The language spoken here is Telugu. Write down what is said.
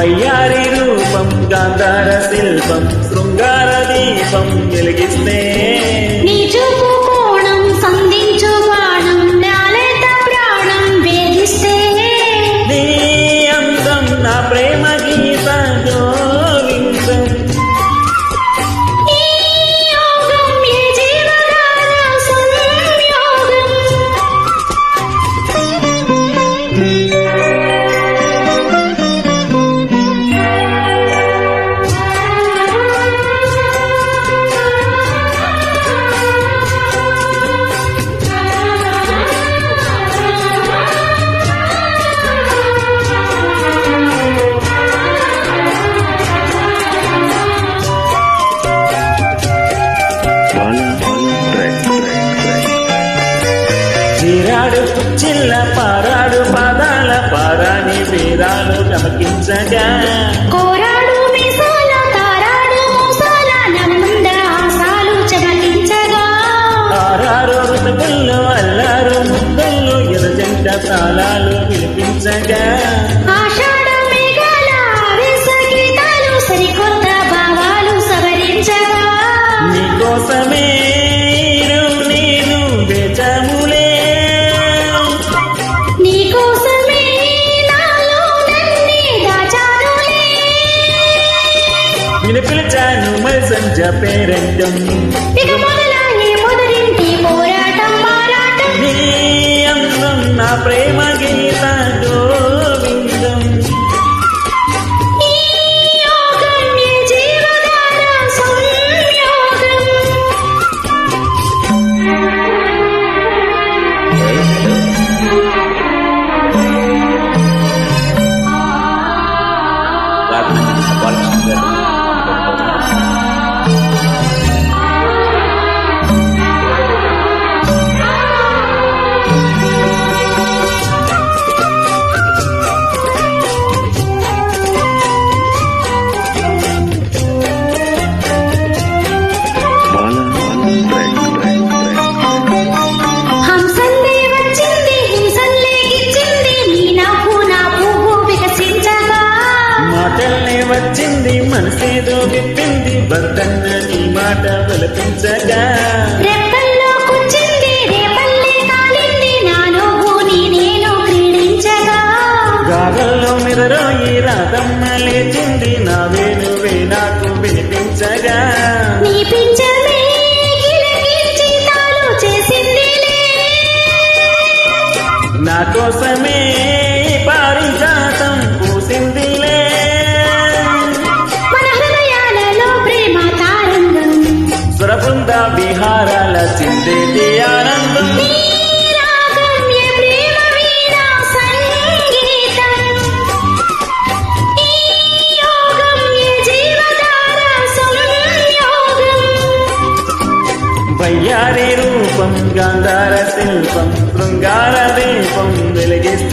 వయ్యారి రూపం గాంధార శిల్పం శృంగార దీపం వెలిగిస్తే నీ చూపు కోణం సంధించు బాణం నాలేత ప్రాణం వేధిస్తే నీ అందం నా ప్రేమ గీత గోవిందం ఈ యోగం ఈ జీవధార సంయోగం చీరాడు చిల్ల పారాడు పాదాల పారాని వీరాలు గమకించగా కోరాడు మీసాల తారాడు మోసాల నమ్ముంద ఆశాలు చమకించగా ఆరారు ఋతువుల్లో అల్లారు ముద్దుల్లో ఎర్రజంట తాళాలు వినిపించగా ఆషాఢ మేఘాల ఆవేశ గీతాలు సరికొత్త భావాలు సవరించగా నీకోసమే నేను వేచాములే నీకోసమే నాలో నన్నే దాచానులే నిన్ను పిలిచాను మరి సంజ పేరంటం ఇక మొదలాయే మొదరింటి పోరాటం మారాటం నీ అందం నా ప్రేమ గీత గోవిందం ఈ యోగం ఈ జీవధార సంయోగం హంసల్లే వచ్చింది హింసల్లే గిచ్చింది నీ నాకు నా పువ్వు వికసించగా మాటల్నే వచ్చింది మనసేదో విప్పింది వద్దన్న నీ మాట విలపించగా రెప్పల్లో కూర్చింది రేపల్లే కాలింది నా నువ్వు నీ నేను క్రీడించగా గాగల్లో మిదరోయి రాధమ్మ లేచింది నా వేణువే నాకు వినిపించగా నీ పింఛమే గిలగించి తాను చేసిందిలే నా కోసమే పారిజాతం పూసిందిలే మన హృదయాలలో ప్రేమ తారంగం సురబృంద విహారాల చిందేటి ఆనందం నీ రాగం ఏ ప్రేమ వీణా సంగీతం ఈ యోగం ఏ జీవధార సంయోగం వయ్యారి రూపం గాంధార శిల్పం శృంగార దీపం వెలిగిస్తే